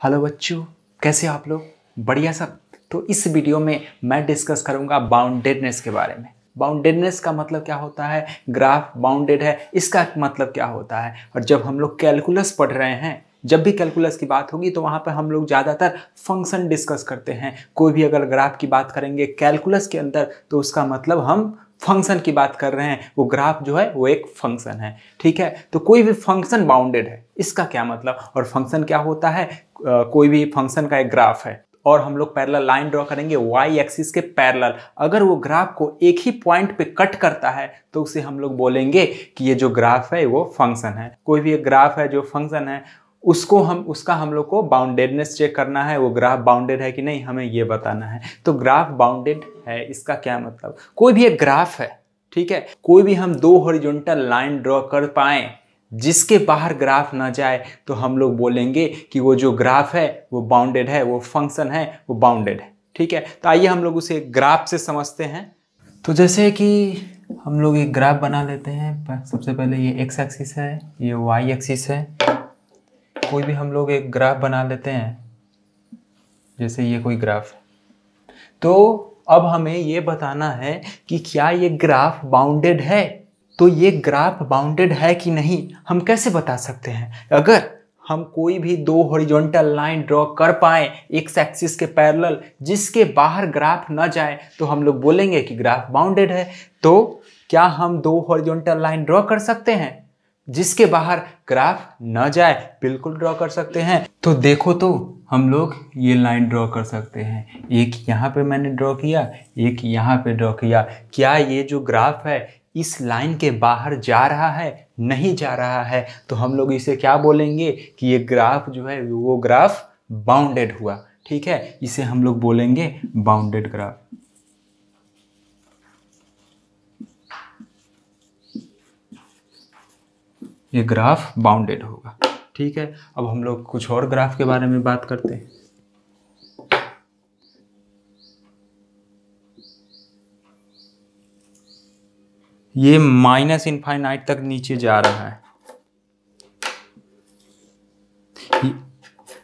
Hello बच्चों, कैसे आप लोग? बढ़िया सब। तो इस वीडियो में मैं डिस्कस करूंगा बाउंडेडनेस के बारे में। बाउंडेडनेस का मतलब क्या होता है, ग्राफ बाउंडेड है इसका मतलब क्या होता है। और जब हम लोग कैलकुलस पढ़ रहे हैं, जब भी कैलकुलस की बात होगी तो वहाँ पर हम लोग ज़्यादातर फंक्शन डिस्कस करते हैं। कोई भी अगर ग्राफ की बात करेंगे कैलकुलस के अंदर तो उसका मतलब हम फंक्शन की बात कर रहे हैं। वो ग्राफ जो है वो एक फंक्शन है, ठीक है। तो कोई भी फंक्शन बाउंडेड है, इसका क्या मतलब। और फंक्शन क्या होता है, कोई भी फंक्शन का एक ग्राफ है और हम लोग पैरेलल लाइन ड्रॉ करेंगे वाई एक्सिस के पैरेलल। अगर वो ग्राफ को एक ही पॉइंट पे कट करता है तो उसे हम लोग बोलेंगे कि ये जो ग्राफ है वो फंक्शन है। कोई भी एक ग्राफ है जो फंक्शन है उसका हम लोग को बाउंडेडनेस चेक करना है, वो ग्राफ बाउंडेड है कि नहीं हमें ये बताना है। तो ग्राफ बाउंडेड है इसका क्या मतलब, कोई भी एक ग्राफ है, ठीक है, कोई भी हम दो हॉरिजॉन्टल लाइन ड्रॉ कर पाए जिसके बाहर ग्राफ ना जाए तो हम लोग बोलेंगे कि वो जो ग्राफ है वो बाउंडेड है, वो फंक्शन है वो बाउंडेड है, ठीक है। तो आइए हम लोग उसे ग्राफ से समझते हैं। तो जैसे कि हम लोग एक ग्राफ बना लेते हैं। सबसे पहले ये एक्स एक्सिस है, ये वाई एक्सिस है। कोई भी हम लोग एक ग्राफ बना लेते हैं, जैसे ये कोई ग्राफ है। तो अब हमें ये बताना है कि क्या ये ग्राफ बाउंडेड है। तो ये ग्राफ बाउंडेड है कि नहीं हम कैसे बता सकते हैं। अगर हम कोई भी दो हॉरिजॉन्टल लाइन ड्रॉ कर पाए एक्स एक्सिस के पैरेलल जिसके बाहर ग्राफ न जाए तो हम लोग बोलेंगे कि ग्राफ बाउंडेड है। तो क्या हम दो हॉरिजॉन्टल लाइन ड्रॉ कर सकते हैं जिसके बाहर ग्राफ न जाए? बिल्कुल ड्रॉ कर सकते हैं। तो देखो, तो हम लोग ये लाइन ड्रॉ कर सकते हैं। एक यहाँ पे मैंने ड्रॉ किया, एक यहाँ पे ड्रॉ किया। क्या ये जो ग्राफ है इस लाइन के बाहर जा रहा है? नहीं जा रहा है। तो हम लोग इसे क्या बोलेंगे कि ये ग्राफ जो है वो ग्राफ बाउंडेड हुआ, ठीक है। इसे हम लोग बोलेंगे बाउंडेड ग्राफ। ये ग्राफ बाउंडेड होगा, ठीक है। अब हम लोग कुछ और ग्राफ के बारे में बात करते हैं। ये माइनस इनफाइनाइट तक नीचे जा रहा है।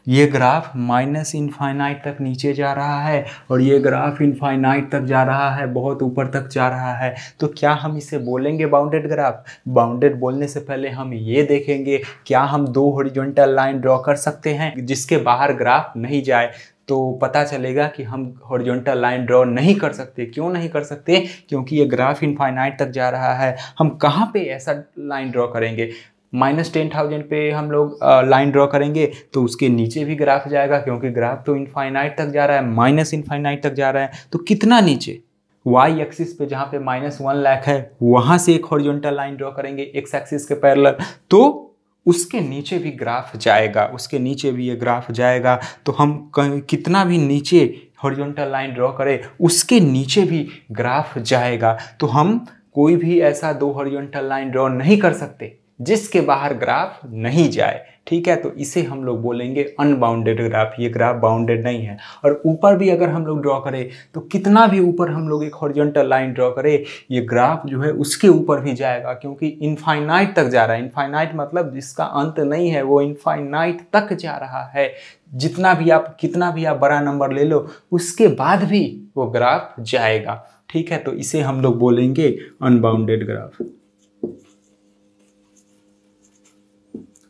ये ग्राफ माइनस इनफाइनाइट तक नीचे जा रहा है और ये ग्राफ इनफाइनाइट तक जा रहा है, बहुत ऊपर तक जा रहा है। तो क्या हम इसे बोलेंगे बाउंडेड ग्राफ? बाउंडेड बोलने से पहले हम ये देखेंगे क्या हम दो हॉरिजॉन्टल लाइन ड्रॉ कर सकते हैं जिसके बाहर ग्राफ नहीं जाए। तो पता चलेगा कि हम हॉरिजॉन्टल लाइन ड्रॉ नहीं कर सकते। क्यों नहीं कर सकते? क्योंकि ये ग्राफ इनफाइनाइट तक जा रहा है। हम कहाँ पे ऐसा लाइन ड्रॉ करेंगे? -10,000 पे हम लोग लाइन ड्रॉ करेंगे तो उसके नीचे भी ग्राफ जाएगा, क्योंकि ग्राफ तो इनफाइनाइट तक जा रहा है, माइनस इनफाइनाइट तक जा रहा है। तो कितना नीचे? वाई एक्सिस पे जहाँ पे -1 लाख है वहाँ से एक हॉरिजॉन्टल लाइन ड्रॉ करेंगे एक्स एक्सिस के पैरेलल, तो उसके नीचे भी ग्राफ जाएगा, उसके नीचे भी ये ग्राफ जाएगा। तो हम कितना भी नीचे हॉरिजॉन्टल लाइन ड्रॉ करें उसके नीचे भी ग्राफ जाएगा। तो हम कोई भी ऐसा दो हॉरिजॉन्टल लाइन ड्रॉ नहीं कर सकते जिसके बाहर ग्राफ नहीं जाए, ठीक है। तो इसे हम लोग बोलेंगे अनबाउंडेड ग्राफ। ये ग्राफ बाउंडेड नहीं है। और ऊपर भी अगर हम लोग ड्रॉ करें तो कितना भी ऊपर हम लोग एक हॉरिजॉन्टल लाइन ड्रॉ करें ये ग्राफ जो है उसके ऊपर भी जाएगा, क्योंकि इनफाइनाइट तक जा रहा है। इनफाइनाइट मतलब जिसका अंत नहीं है, वो इनफाइनाइट तक जा रहा है। जितना भी आप कितना भी आप बड़ा नंबर ले लो उसके बाद भी वो ग्राफ जाएगा, ठीक है। तो इसे हम लोग बोलेंगे अनबाउंडेड ग्राफ,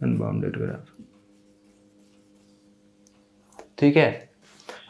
अनबाउंडेड ग्राफ, ठीक है।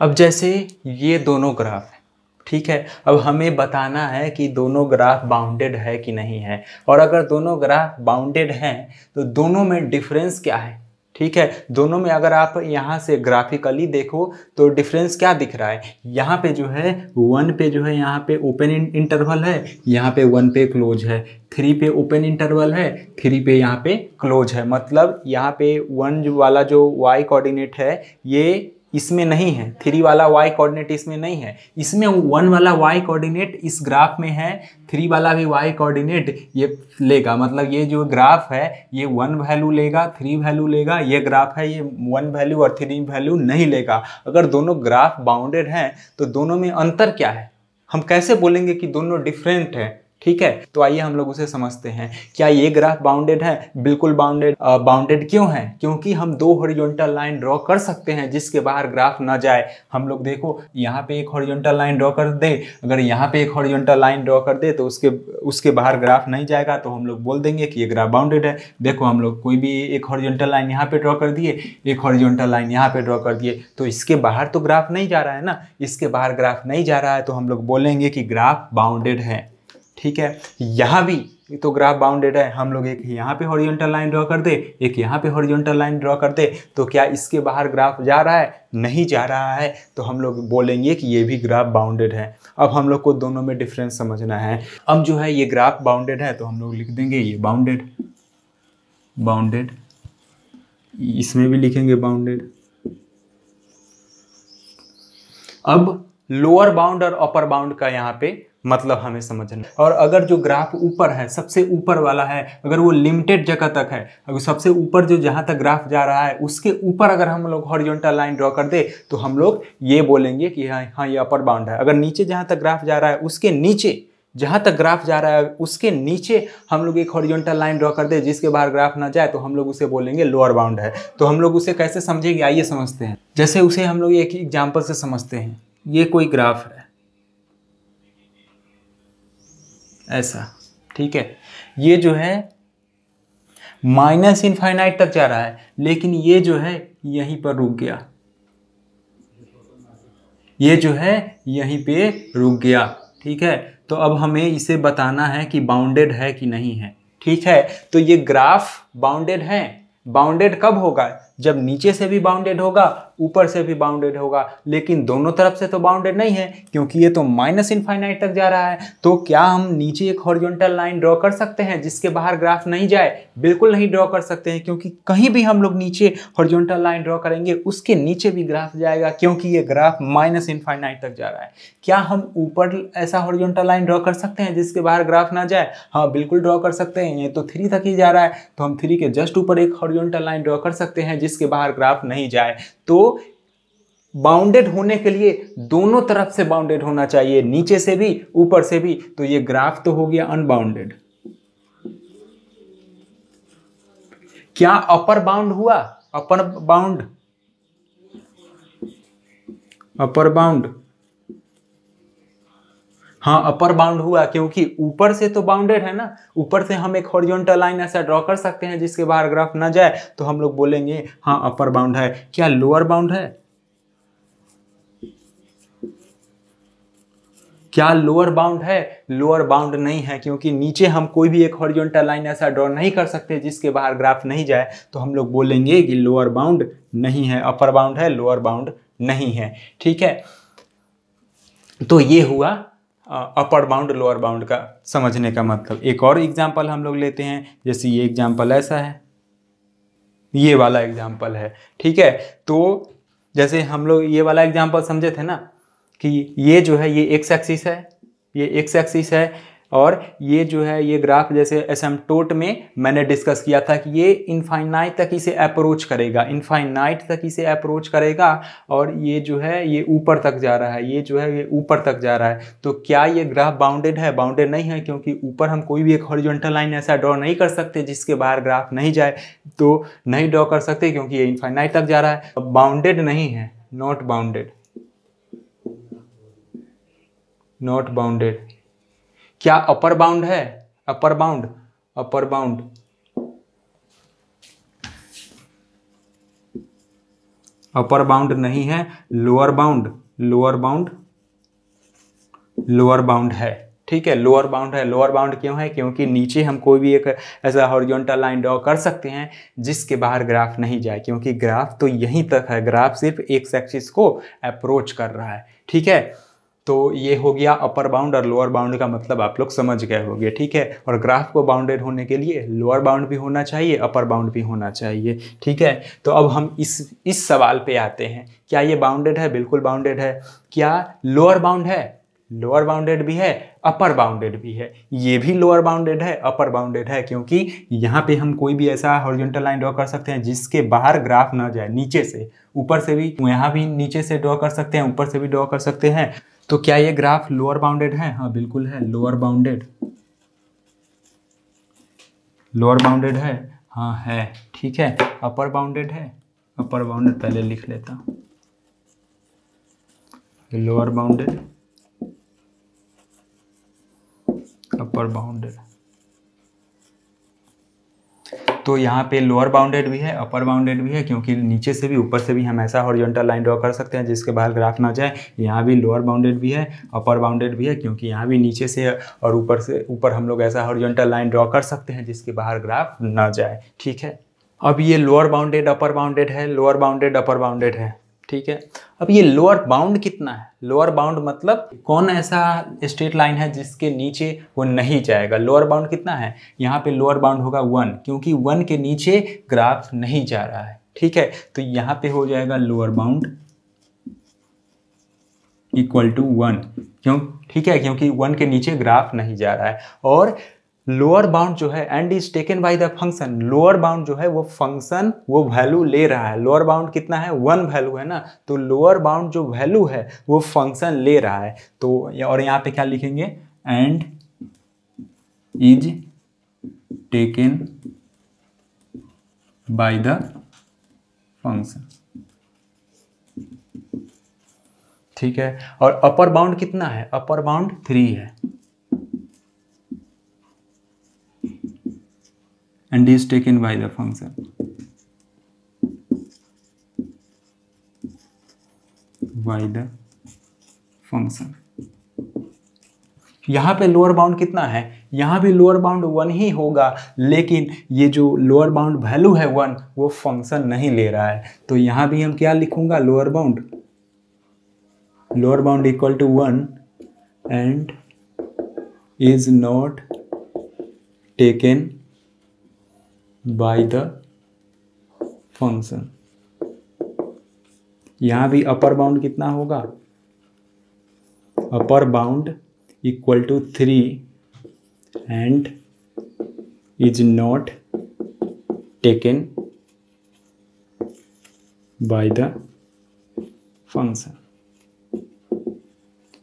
अब जैसे ये दोनों ग्राफ है, ठीक है। अब हमें बताना है कि दोनों ग्राफ बाउंडेड है कि नहीं है। और अगर दोनों ग्राफ बाउंडेड हैं तो दोनों में डिफरेंस क्या है, ठीक है। दोनों में अगर आप यहाँ से ग्राफिकली देखो तो डिफरेंस क्या दिख रहा है। यहाँ पे जो है 1 पे जो है यहाँ पे ओपन इंटरवल है, यहाँ पे 1 पे क्लोज है। 3 पे ओपन इंटरवल है, 3 पे यहाँ पे क्लोज है। मतलब यहाँ पे 1 वाला जो y कोऑर्डिनेट है ये इसमें नहीं है, 3 वाला y कोऑर्डिनेट इसमें नहीं है। इसमें 1 वाला y कोऑर्डिनेट इस ग्राफ में है, 3 वाला भी y कोऑर्डिनेट ये लेगा। मतलब ये जो ग्राफ है ये 1 वैल्यू लेगा, 3 वैल्यू लेगा। ये ग्राफ है ये 1 वैल्यू और 3 वैल्यू नहीं लेगा। अगर दोनों ग्राफ बाउंडेड हैं तो दोनों में अंतर क्या है? हम कैसे बोलेंगे कि दोनों डिफरेंट हैं, ठीक है, तो आइए हम लोग उसे समझते हैं। क्या ये ग्राफ बाउंडेड है? बिल्कुल बाउंडेड। बाउंडेड क्यों है? क्योंकि हम दो हॉरिजॉन्टल लाइन ड्रॉ कर सकते हैं जिसके बाहर ग्राफ ना जाए। हम लोग देखो यहाँ पे एक हॉरिजॉन्टल लाइन ड्रॉ कर दे, अगर यहाँ पे एक हॉरिजॉन्टल लाइन ड्रॉ कर दे तो उसके बाहर ग्राफ नहीं जाएगा, तो हम लोग बोल देंगे कि ये ग्राफ बाउंडेड है। देखो हम लोग कोई भी एक हॉरिजॉन्टल लाइन यहाँ पे ड्रॉ कर दिए, एक हॉरिजॉन्टल लाइन यहाँ पे ड्रॉ कर दिए, तो इसके बाहर तो ग्राफ नहीं जा रहा है ना, इसके बाहर ग्राफ नहीं जा रहा है, तो हम लोग बोलेंगे कि ग्राफ बाउंडेड है। ठीक है, यहाँ भी तो ग्राफ बाउंडेड है। हम लोग एक यहाँ पे हॉरिजॉन्टल लाइन ड्रॉ कर दे, एक यहाँ पे हॉरिजॉन्टल लाइन ड्रॉ कर दे, तो क्या इसके बाहर ग्राफ जा रहा है? नहीं जा रहा है, तो हम लोग बोलेंगे कि ये भी ग्राफ बाउंडेड है। अब हम लोग को दोनों में डिफरेंस समझना है। अब जो है ये ग्राफ बाउंडेड है, तो हम लोग लिख देंगे ये बाउंडेड, बाउंडेड, इसमें भी लिखेंगे बाउंडेड। अब लोअर बाउंड और अपर बाउंड का यहाँ पे मतलब हमें समझना। और अगर जो ग्राफ ऊपर है, सबसे ऊपर वाला है, अगर वो लिमिटेड जगह तक है, अगर सबसे ऊपर जो जहाँ तक ग्राफ जा रहा है उसके ऊपर अगर हम लोग हॉरिजॉन्टल लाइन ड्रॉ कर दे, तो हम लोग ये बोलेंगे कि हाँ ये अपर बाउंड है। अगर नीचे जहाँ तक ग्राफ जा रहा है उसके नीचे, जहाँ तक ग्राफ जा रहा है उसके नीचे हम लोग एक हॉरिजॉन्टल लाइन ड्रॉ कर दे जिसके बाहर ग्राफ ना जाए, तो हम लोग उसे बोलेंगे लोअर बाउंड है। तो हम लोग उसे कैसे समझेंगे, आइए समझते हैं। जैसे उसे हम लोग एक एग्जाम्पल से समझते हैं। ये कोई ग्राफ है ऐसा, ठीक है, ये जो है माइनस इनफाइनाइट तक जा रहा है, लेकिन ये जो है यहीं पर रुक गया, ये जो है यहीं पे रुक गया। ठीक है, तो अब हमें इसे बताना है कि बाउंडेड है कि नहीं है। ठीक है, तो ये ग्राफ बाउंडेड है। बाउंडेड कब होगा? जब नीचे से भी बाउंडेड होगा, ऊपर से भी बाउंडेड होगा, लेकिन दोनों तरफ से तो बाउंडेड नहीं है क्योंकि ये तो माइनस इनफाइनाइट तक जा रहा है। तो क्या हम नीचे एक हॉरिजॉन्टल लाइन ड्रॉ कर सकते हैं जिसके बाहर ग्राफ नहीं जाए? बिल्कुल नहीं ड्रॉ कर सकते हैं, क्योंकि कहीं भी हम लोग नीचे हॉरिजॉन्टल लाइन ड्रॉ करेंगे उसके नीचे भी ग्राफ जाएगा, क्योंकि ये ग्राफ माइनस इनफाइनाइट तक जा रहा है। क्या हम ऊपर ऐसा हॉरिजॉन्टल लाइन ड्रॉ कर सकते हैं जिसके बाहर ग्राफ ना जाए? हाँ बिल्कुल ड्रॉ कर सकते हैं। ये तो 3 तक ही जा रहा है, तो हम 3 के जस्ट ऊपर एक हॉरिजॉन्टल लाइन ड्रॉ कर सकते हैं जिसके बाहर ग्राफ नहीं जाए। तो बाउंडेड होने के लिए दोनों तरफ से बाउंडेड होना चाहिए, नीचे से भी ऊपर से भी। तो ये ग्राफ तो हो गया अनबाउंडेड। क्या अपर बाउंड हुआ? अपर बाउंड, अपर बाउंड, हाँ अपर बाउंड हुआ, क्योंकि ऊपर से तो बाउंडेड है ना, ऊपर से हम एक हॉरिजॉन्टल लाइन ऐसा ड्रॉ कर सकते हैं जिसके बाहर ग्राफ ना जाए, तो हम लोग बोलेंगे हाँ अपर बाउंड है। क्या लोअर बाउंड है? क्या लोअर बाउंड है? लोअर बाउंड नहीं है, क्योंकि नीचे हम कोई भी एक हॉरिजॉन्टल लाइन ऐसा ड्रॉ नहीं कर सकते जिसके बाहर ग्राफ नहीं जाए, तो हम लोग बोलेंगे कि लोअर बाउंड नहीं है। अपर बाउंड है, लोअर बाउंड नहीं है। ठीक है, तो ये हुआ अपर बाउंड लोअर बाउंड का समझने का मतलब। एक और एग्जाम्पल हम लोग लेते हैं, जैसे ये एग्जाम्पल ऐसा है, ये वाला एग्जाम्पल है। ठीक है, तो जैसे हम लोग ये वाला एग्जाम्पल समझे थे ना कि ये जो है ये एक्स एक्सिस है, ये एक्स एक्सिस है, और ये जो है ये ग्राफ जैसे एसिम्पटोट में मैंने डिस्कस किया था कि ये इनफाइनाइट तक इसे अप्रोच करेगा, इनफाइनाइट तक इसे अप्रोच करेगा, और ये जो है ये ऊपर तक जा रहा है, ये जो है ये ऊपर तक जा रहा है। तो क्या ये ग्राफ बाउंडेड है? बाउंडेड नहीं है, क्योंकि ऊपर हम कोई भी एक हॉरिजॉन्टल लाइन ऐसा ड्रॉ नहीं कर सकते जिसके बाहर ग्राफ नहीं जाए, तो नहीं ड्रॉ कर सकते क्योंकि ये इनफाइनाइट तक जा रहा है। बाउंडेड नहीं है, नॉट बाउंडेड, नॉट बाउंडेड। क्या अपर बाउंड है? Upper bound, upper bound, upper bound नहीं है। Lower bound, lower bound, lower bound है। ठीक है, लोअर बाउंड है। लोअर बाउंड क्यों है? क्योंकि नीचे हम कोई भी एक ऐसा हॉरिजॉन्टल लाइन ड्रॉ कर सकते हैं जिसके बाहर ग्राफ नहीं जाए, क्योंकि ग्राफ तो यहीं तक है, ग्राफ सिर्फ एक्स एक्सिस को अप्रोच कर रहा है। ठीक है, तो ये हो गया अपर बाउंड और लोअर बाउंड का मतलब आप लोग समझ गए होंगे। ठीक है, और ग्राफ को बाउंडेड होने के लिए लोअर बाउंड भी होना चाहिए, अपर बाउंड भी होना चाहिए। ठीक है, तो अब हम इस सवाल पे आते हैं, क्या ये बाउंडेड है? बिल्कुल बाउंडेड है। क्या लोअर बाउंड है? लोअर बाउंडेड भी है, अपर बाउंडेड भी है। ये भी लोअर बाउंडेड है, अपर बाउंडेड है, क्योंकि यहाँ पे हम कोई भी ऐसा हॉरिजॉन्टल लाइन ड्रॉ कर सकते हैं जिसके बाहर ग्राफ ना जाए, नीचे से, ऊपर से भी, यहाँ भी नीचे से ड्रॉ कर सकते हैं, ऊपर से भी ड्रॉ कर सकते हैं। तो क्या ये ग्राफ लोअर बाउंडेड है? हाँ बिल्कुल है, लोअर बाउंडेड, लोअर बाउंडेड है, हाँ है, ठीक है। अपर बाउंडेड है, अपर बाउंडेड पहले लिख लेता हूँ, लोअर बाउंडेड, अपर बाउंडेड। तो यहाँ पे लोअर बाउंडेड भी है, अपर बाउंडेड भी है, क्योंकि नीचे से भी ऊपर से भी हम ऐसा हॉरिजॉन्टल लाइन ड्रॉ कर सकते हैं जिसके बाहर ग्राफ ना जाए। यहाँ भी लोअर बाउंडेड भी है, अपर बाउंडेड भी है, क्योंकि यहाँ भी नीचे से और ऊपर से ऊपर हम लोग ऐसा हॉरिजॉन्टल लाइन ड्रॉ कर सकते हैं जिसके बाहर ग्राफ ना जाए, ठीक है। अब ये लोअर बाउंडेड अपर बाउंडेड है, लोअर बाउंडेड अपर बाउंडेड है, ठीक है। अब ये लोअर बाउंड कितना है? लोअर बाउंड मतलब कौन ऐसा स्ट्रेट लाइन है जिसके नीचे वो नहीं जाएगा? लोअर बाउंड कितना है? यहाँ पे लोअर बाउंड होगा 1, क्योंकि 1 के नीचे ग्राफ नहीं जा रहा है, ठीक है। तो यहाँ पे हो जाएगा लोअर बाउंड इक्वल टू 1, क्यों? ठीक है, क्योंकि 1 के नीचे ग्राफ नहीं जा रहा है। और लोअर बाउंड जो है and is taken by the function, lower bound जो है वो फंक्शन वो वैल्यू ले रहा है। लोअर बाउंड कितना है? 1 वैल्यू है ना, तो लोअर बाउंड जो वैल्यू है वो फंक्शन ले रहा है। तो और यहाँ पे क्या लिखेंगे? And is taken by the function, ठीक है। और अपर बाउंड कितना है? अपर बाउंड 3 है and is taken by the function, by the function। यहाँ पे लोअर बाउंड कितना है? यहाँ भी लोअर बाउंड 1 ही होगा, लेकिन ये जो लोअर बाउंड वैल्यू है 1 वो फंक्शन नहीं ले रहा है। तो यहाँ भी हम क्या लिखूंगा? Lower bound equal to 1 end is not taken by the function। यहाँ भी अपर बाउंड कितना होगा? Upper bound equal to 3 end is not taken by the function,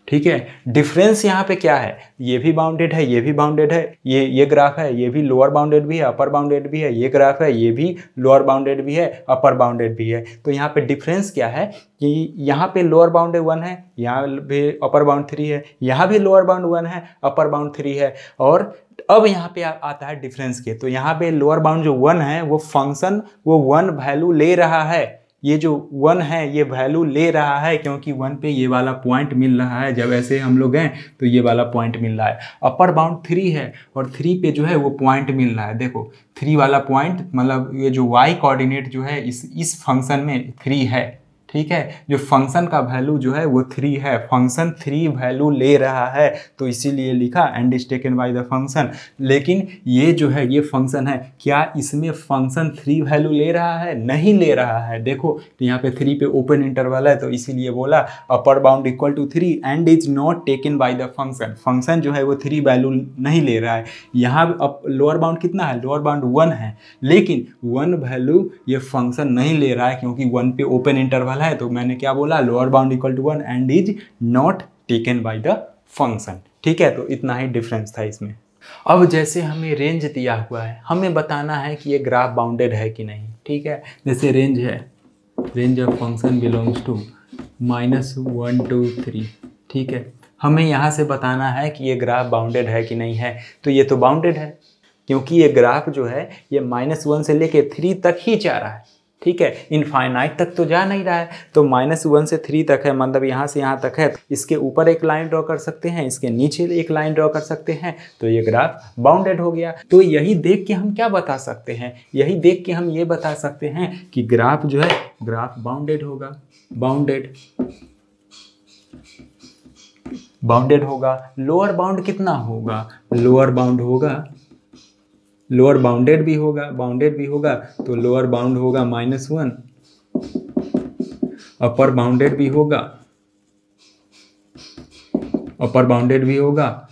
ठीक है। डिफरेंस यहाँ पे क्या है? ये भी बाउंडेड है, ये भी बाउंडेड है, ये ग्राफ है, ये भी लोअर बाउंडेड भी है, अपर बाउंडेड भी है, ये ग्राफ है, ये भी लोअर बाउंडेड भी है, अपर बाउंडेड भी है। तो यहाँ पे डिफरेंस क्या है कि यहाँ पे लोअर बाउंड 1 है, यहाँ भी अपर बाउंड 3 है, यहाँ भी लोअर बाउंड 1 है, अपर बाउंड 3 है। और अब यहाँ पे आता है डिफरेंस के, तो यहाँ पे लोअर बाउंड जो 1 है वो फंक्शन वो 1 वैल्यू ले रहा है। ये जो 1 है ये वैल्यू ले रहा है, क्योंकि 1 पे ये वाला पॉइंट मिल रहा है। जब ऐसे हम लोग हैं तो ये वाला पॉइंट मिल रहा है। अपर बाउंड 3 है और 3 पे जो है वो पॉइंट मिल रहा है। देखो 3 वाला पॉइंट मतलब ये जो y कोऑर्डिनेट जो है इस फंक्शन में 3 है, ठीक है। जो फंक्शन का वैल्यू जो है वो 3 है, फंक्शन 3 वैल्यू ले रहा है, तो इसीलिए लिखा and is taken by the function. लेकिन ये जो है ये फंक्शन है, क्या इसमें फंक्शन 3 वैल्यू ले रहा है? नहीं ले रहा है। देखो तो यहाँ पे 3 पे ओपन इंटरवल है, तो इसीलिए बोला upper bound equal to 3 end is not taken by the function. Function जो है वो 3 वैल्यू नहीं ले रहा है। यहाँ लोअर बाउंड कितना है? लोअर बाउंड 1 है, लेकिन 1 वैल्यू ये फंक्शन नहीं ले रहा है, क्योंकि 1 पे ओपन इंटरवल है। तो मैंने क्या बोला? Lower bound equal to 1 end is not taken by the function, ठीक है। तो इतना ही डिफरेंस था इसमें। अब जैसे हमें रेंज दिया हुआ है, हमें बताना है कि ये ग्राफ बाउंडेड है कि नहीं, ठीक है। जैसे रेंज है, range of function belongs to -1 to 3, ठीक है। हमें यहाँ से बताना है कि ये ग्राफ बाउंडेड है कि नहीं है। तो ये तो बाउंडेड है, क्योंकि ये ग्राफ जो है ये -1 से लेके 3 तक ही जा रहा है, ठीक है। इनफाइनाइट तक तो जा नहीं रहा है। तो -1 से 3 तक है, मतलब यहाँ से यहाँ तक है। इसके ऊपर एक लाइन ड्रॉ कर सकते हैं, इसके नीचे एक लाइन ड्रॉ कर सकते हैं, तो ये ग्राफ बाउंडेड हो गया। तो यही देख के हम क्या बता सकते हैं? यही देख के हम ये बता सकते हैं कि ग्राफ जो है ग्राफ बाउंडेड होगा, बाउंडेड होगा। लोअर बाउंड कितना होगा? लोअर बाउंड होगा, लोअर बाउंडेड भी होगा, बाउंडेड भी होगा, तो लोअर बाउंड होगा -1, अपर बाउंडेड भी होगा, अपर बाउंडेड भी होगा,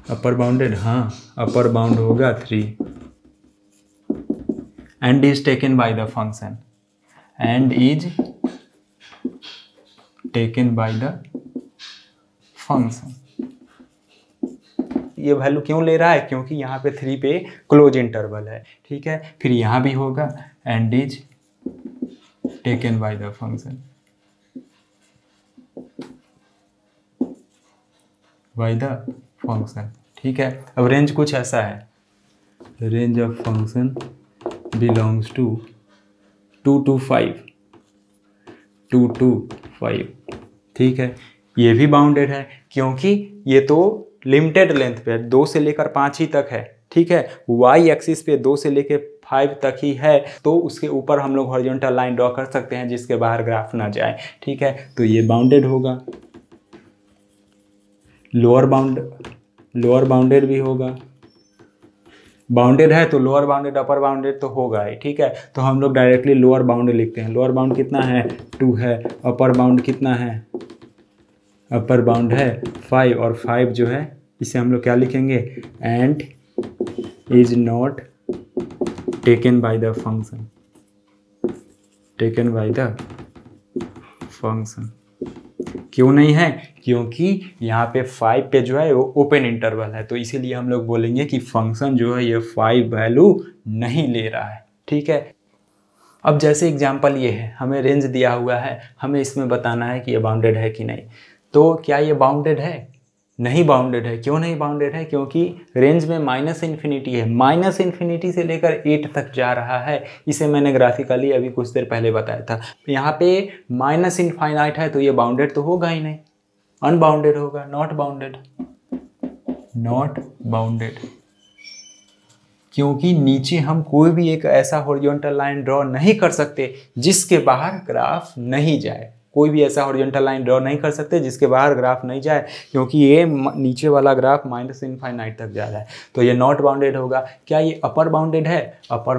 अपर बाउंडेड, हाँ अपर बाउंड होगा 3 end is taken by the function, and is taken by the function. ये वैल्यू क्यों ले रहा है, क्योंकि यहाँ पे 3 पे क्लोज इंटरवल है, ठीक है। फिर यहाँ भी होगा end is taken by the function ठीक है। अब रेंज कुछ ऐसा है, range of function belongs to 2 to 5, ठीक है। ये भी बाउंडेड है क्योंकि ये तो लिमिटेड लेंथ पे है, 2 से लेकर 5 ही तक है, ठीक है। वाई एक्सिस पे 2 से लेकर 5 तक ही है, तो उसके ऊपर हम लोग हॉरिजॉन्टल लाइन ड्रॉ कर सकते हैं जिसके बाहर ग्राफ ना जाए, ठीक है। तो ये बाउंडेड होगा। लोअर बाउंडेड भी होगा। बाउंडेड है तो लोअर बाउंडेड अपर बाउंडेड तो होगा ही, ठीक है। तो हम लोग डायरेक्टली लोअर बाउंड लिखते हैं। लोअर बाउंड कितना है 2 है, अपर बाउंड कितना है, अपर बाउंड है 5, और 5 जो है इसे हम लोग क्या लिखेंगे, and is not taken by the function, क्यों नहीं है, क्योंकि यहाँ पे 5 पे जो है वो ओपन इंटरवल है, तो इसीलिए हम लोग बोलेंगे कि फंक्शन जो है ये 5 वैल्यू नहीं ले रहा है, ठीक है। अब जैसे एग्जांपल ये है, हमें रेंज दिया हुआ है, हमें इसमें बताना है कि ये बाउंडेड है कि नहीं। तो क्या ये बाउंडेड है, नहीं बाउंडेड है। क्यों नहीं बाउंडेड है, क्योंकि रेंज में -∞ है, -∞ से लेकर 8 तक जा रहा है। इसे मैंने ग्राफिकली अभी कुछ देर पहले बताया था। यहाँ पे -∞ है तो ये बाउंडेड तो होगा ही नहीं, अनबाउंडेड होगा, नॉट बाउंडेड, क्योंकि नीचे हम कोई भी एक ऐसा हॉरिजॉन्टल लाइन ड्रॉ नहीं कर सकते जिसके बाहर ग्राफ नहीं जाए। कोई भी ऐसा हॉरिजॉन्टल लाइन ड्रॉ नहीं कर सकते जिसके बाहर ग्राफ नहीं जाए, क्योंकि ये नीचे वाला ग्राफ -∞ तक जा रहा है, तो ये नॉट बाउंडेड होगा। क्या ये अपर बाउंडेड है, अपर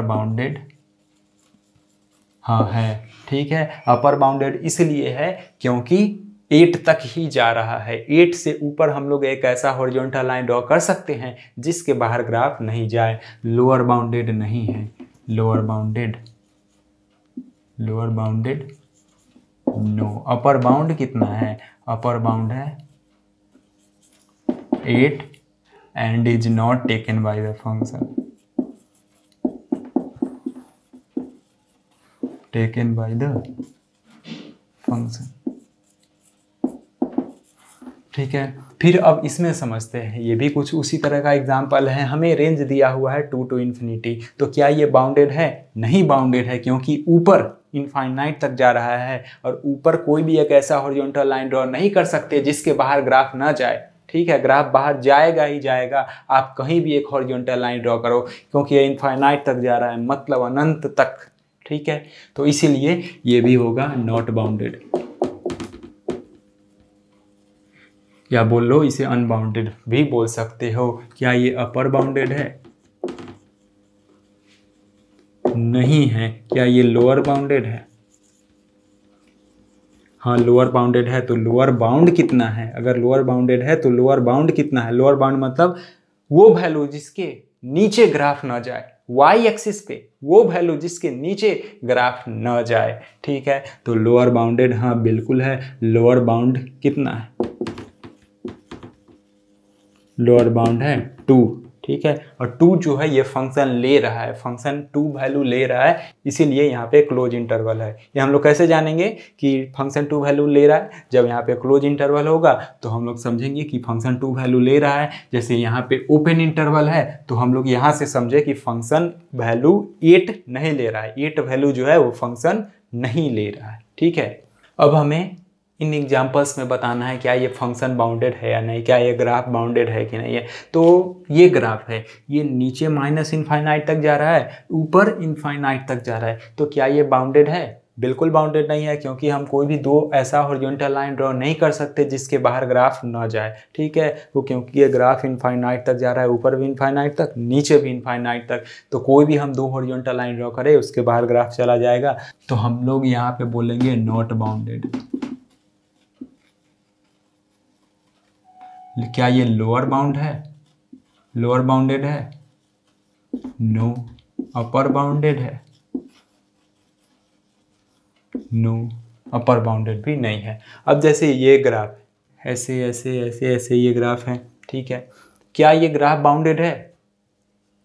बाउंडेड हाँ है, ठीक है। अपर बाउंडेड इसलिए है क्योंकि 8 तक ही जा रहा है। 8 से ऊपर हम लोग एक ऐसा हॉरिजॉन्टल लाइन ड्रॉ कर सकते हैं जिसके बाहर ग्राफ नहीं जाए। लोअर बाउंडेड नहीं है, lower bounded no. Upper bound कितना है, अपर बाउंड है 8 end is not taken by the function, taken by the function, ठीक है। फिर अब इसमें समझते हैं, ये भी कुछ उसी तरह का एग्जाम्पल है। हमें रेंज दिया हुआ है 2 to ∞, तो क्या ये बाउंडेड है, नहीं बाउंडेड है, क्योंकि ऊपर इनफाइनाइट तक जा रहा है और ऊपर कोई भी एक ऐसा हॉरिजॉन्टल लाइन ड्रॉ नहीं कर सकते जिसके बाहर ग्राफ ना जाए, ठीक है। ग्राफ बाहर जाएगा ही जाएगा, आप कहीं भी एक हॉरिजॉन्टल लाइन ड्रॉ करो, क्योंकि ये इनफाइनाइट तक जा रहा है, मतलब अनंत तक, ठीक है। तो इसीलिए ये भी होगा नॉट बाउंडेड, या बोल लो इसे अनबाउंडेड भी बोल सकते हो। क्या ये अपर बाउंडेड है, नहीं है। क्या ये लोअर बाउंडेड है, हाँ लोअर बाउंडेड है। तो लोअर बाउंड कितना है, अगर लोअर बाउंडेड है तो लोअर बाउंड कितना है, लोअर बाउंड मतलब वो वैल्यू जिसके नीचे ग्राफ ना जाए, वाई एक्सिस पे वो वैल्यू जिसके नीचे ग्राफ न जाए, ठीक है। तो लोअर बाउंडेड हाँ बिल्कुल है। लोअर बाउंड कितना है, लोअर बाउंड है 2, ठीक है। और 2 जो है ये फंक्शन ले रहा है, फंक्शन 2 वैल्यू ले रहा है, इसीलिए यहाँ पे क्लोज इंटरवल है। ये हम लोग कैसे जानेंगे कि फंक्शन 2 वैल्यू ले रहा है, जब यहाँ पे क्लोज इंटरवल होगा तो हम लोग समझेंगे कि फंक्शन 2 वैल्यू ले रहा है। जैसे यहाँ पे ओपन इंटरवल है तो हम लोग यहाँ से समझे कि फंक्शन वैल्यू 8 नहीं ले रहा है, 8 वैल्यू जो है वो फंक्शन नहीं ले रहा है, ठीक है। अब हमें इन एग्जाम्पल्स में बताना है क्या ये फंक्शन बाउंडेड है या नहीं, क्या ये ग्राफ बाउंडेड है कि नहीं है। तो ये ग्राफ है, ये नीचे -∞ तक जा रहा है, ऊपर इनफाइनाइट तक जा रहा है, तो क्या ये बाउंडेड है, बिल्कुल बाउंडेड नहीं है, क्योंकि हम कोई भी 2 ऐसा हॉरिजॉन्टल लाइन ड्रॉ नहीं कर सकते जिसके बाहर ग्राफ ना जाए, ठीक है। वो क्योंकि ये ग्राफ इनफाइनाइट तक जा रहा है, ऊपर भी इनफाइनाइट तक, नीचे भी इनफाइनाइट तक, तो कोई भी हम 2 हॉरिजॉन्टल लाइन ड्रॉ करें उसके बाहर ग्राफ चला जाएगा, तो हम लोग यहाँ पे बोलेंगे नॉट बाउंडेड। क्या ये लोअर बाउंड है, लोअर बाउंडेड है, नो। अपर बाउंडेड है, नो। अपर बाउंडेड भी नहीं है। अब जैसे ये ग्राफ है, ऐसे ऐसे ऐसे ऐसे ये ग्राफ है, ठीक है। क्या ये ग्राफ बाउंडेड है?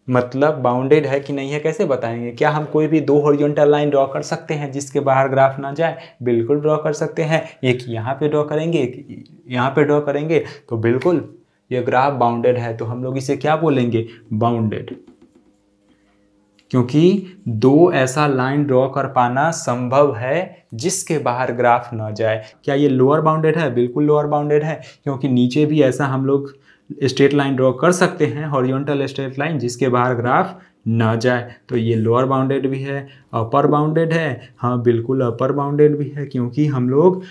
मतलब बाउंडेड है कि नहीं है कैसे बताएंगे? क्या हम कोई भी दो हॉरिजॉन्टल लाइन ड्रॉ कर सकते हैं जिसके बाहर ग्राफ ना जाए? बिल्कुल ड्रॉ कर सकते हैं। एक यहाँ पे ड्रॉ करेंगे, एक यहाँ पे ड्रॉ करेंगे, तो बिल्कुल ये ग्राफ बाउंडेड है। तो हम लोग इसे क्या बोलेंगे? बाउंडेड। क्योंकि दो ऐसा लाइन ड्रॉ कर पाना संभव है जिसके बाहर ग्राफ ना जाए। क्या ये लोअर बाउंडेड है? बिल्कुल लोअर बाउंडेड है, क्योंकि नीचे भी ऐसा हम लोग स्ट्रेट लाइन ड्रॉ कर सकते हैं, हॉरिजॉन्टल स्ट्रेट लाइन, जिसके बाहर ग्राफ ना जाए। तो ये लोअर बाउंडेड भी है। अपर बाउंडेड है? हाँ बिल्कुल अपर बाउंडेड भी है, क्योंकि हम लोग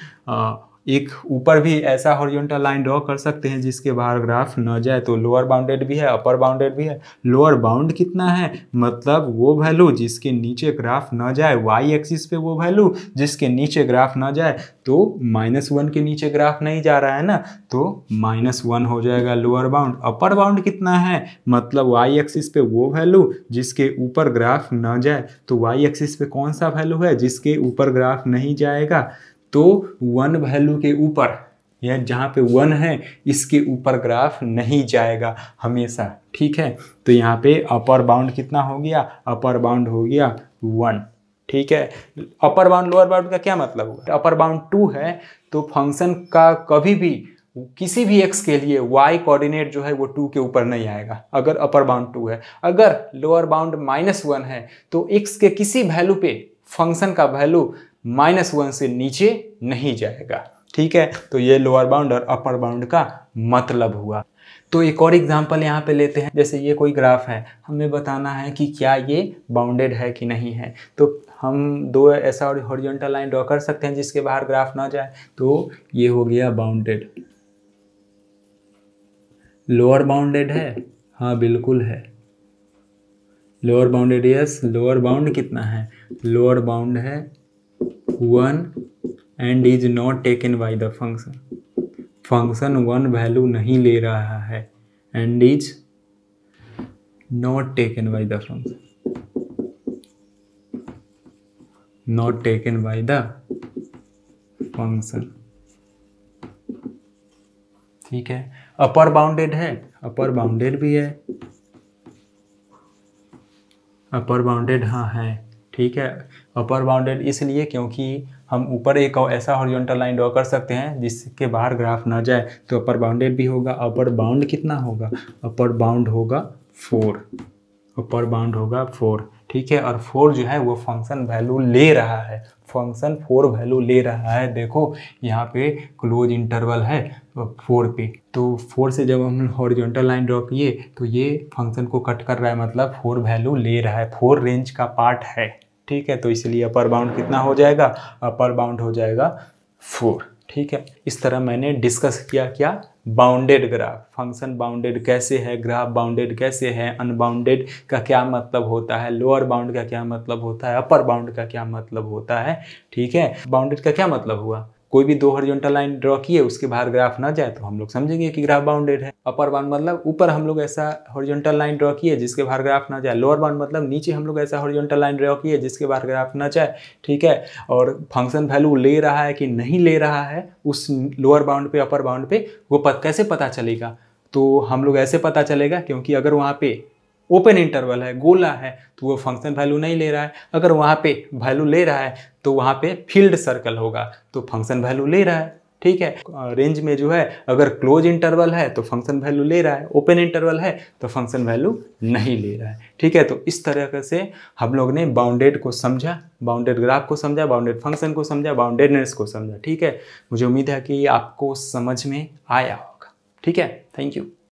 एक ऊपर भी ऐसा हॉरिजॉन्टल लाइन ड्रॉ कर सकते हैं जिसके बाहर ग्राफ न जाए। तो लोअर बाउंडेड भी है, अपर बाउंडेड भी है। लोअर बाउंड कितना है? मतलब वो वैल्यू जिसके नीचे ग्राफ न जाए, वाई एक्सिस पे वो वैल्यू जिसके नीचे ग्राफ न जाए। तो -1 के नीचे ग्राफ नहीं जा रहा है ना, तो -1 हो जाएगा लोअर बाउंड। अपर बाउंड कितना है? मतलब वाई एक्सिस पे वो वैल्यू जिसके ऊपर ग्राफ न जाए। तो वाई एक्सिस पे कौन सा वैल्यू है जिसके ऊपर ग्राफ नहीं जाएगा? तो 1 वैल्यू के ऊपर, या जहाँ पे 1 है इसके ऊपर ग्राफ नहीं जाएगा हमेशा, ठीक है। तो यहाँ पे अपर बाउंड कितना हो गया? अपर बाउंड हो गया 1, ठीक है। अपर बाउंड लोअर बाउंड का क्या मतलब हुआ? अपर बाउंड 2 है तो फंक्शन का कभी भी किसी भी x के लिए y कोऑर्डिनेट जो है वो 2 के ऊपर नहीं आएगा, अगर अपर बाउंड 2 है। अगर लोअर बाउंड -1 है तो x के किसी वैल्यू पे फंक्शन का वैल्यू -1 से नीचे नहीं जाएगा, ठीक है। तो ये लोअर बाउंड और अपर बाउंड का मतलब हुआ। तो एक और एग्जांपल यहाँ पे लेते हैं। जैसे ये कोई ग्राफ है, हमें बताना है कि क्या ये बाउंडेड है कि नहीं है। तो हम दो ऐसा हॉरिजॉन्टल लाइन ड्रॉ कर सकते हैं जिसके बाहर ग्राफ ना जाए। तो ये हो गया बाउंडेड। लोअर बाउंडेड है? हाँ बिल्कुल है। Lower bounded, yes. Lower bound कितना है? लोअर बाउंड है 1 end is not taken by the function. Function 1 value नहीं ले रहा है, and is not taken by the function, not taken by the function, ठीक है। अपर बाउंडेड है? अपर बाउंडेड भी है। अपर बाउंडेड हाँ है, ठीक है। अपर बाउंडेड इसलिए क्योंकि हम ऊपर एक ऐसा हॉरिजॉन्टल लाइन ड्रॉ कर सकते हैं जिसके बाहर ग्राफ ना जाए, तो अपर बाउंडेड भी होगा। अपर बाउंड कितना होगा? अपर बाउंड होगा 4। अपर बाउंड होगा 4, ठीक है। और 4 जो है वो फंक्शन वैल्यू ले रहा है, फंक्शन 4 वैल्यू ले रहा है। देखो यहाँ पे क्लोज इंटरवल है 4 पे, तो 4 से जब हम हॉरिजॉन्टल लाइन ड्रॉ किए तो ये फंक्शन को कट कर रहा है, मतलब 4 वैल्यू ले रहा है, 4 रेंज का पार्ट है, ठीक है। तो इसलिए अपर बाउंड कितना हो जाएगा? अपर बाउंड हो जाएगा 4, ठीक है। इस तरह मैंने डिस्कस किया क्या? Bounded graph. फंक्शन बाउंडेड कैसे है, ग्राफ बाउंडेड कैसे है, अनबाउंडेड का क्या मतलब होता है, लोअर बाउंड का क्या मतलब होता है, अपर बाउंड का क्या मतलब होता है, ठीक है। बाउंडेड का क्या मतलब हुआ? कोई भी दो हॉरिजॉन्टल लाइन ड्रॉ किए, उसके बाहर ग्राफ ना जाए तो हम लोग समझेंगे कि ग्राफ बाउंडेड है। अपर बाउंड मतलब ऊपर हम लोग ऐसा हॉरिजॉन्टल लाइन ड्रॉ किए जिसके बाहर ग्राफ ना जाए। लोअर बाउंड मतलब नीचे हम लोग ऐसा हॉरिजॉन्टल लाइन ड्रॉ किए जिसके बाहर ग्राफ ना जाए, ठीक है। और फंक्शन वैल्यू ले रहा है कि नहीं ले रहा है उस लोअर बाउंड पे, अपर बाउंड पे, वो कैसे पता चलेगा? तो हम लोग ऐसे पता चलेगा, क्योंकि अगर वहाँ पे ओपन इंटरवल है, गोला है, तो वो फंक्शन वैल्यू नहीं ले रहा है। अगर वहाँ पे वैल्यू ले रहा है तो वहाँ पे फील्ड सर्कल होगा, तो फंक्शन वैल्यू ले रहा है, ठीक है। रेंज में जो है अगर क्लोज इंटरवल है तो फंक्शन वैल्यू ले रहा है, ओपन इंटरवल है तो फंक्शन वैल्यू नहीं ले रहा है, ठीक है। तो इस तरह से हम लोग ने बाउंडेड को समझा, बाउंडेड ग्राफ को समझा, बाउंडेड फंक्शन को समझा, बाउंडेडनेस को समझा, ठीक है। मुझे उम्मीद है कि आपको समझ में आया होगा, ठीक है। Thank you.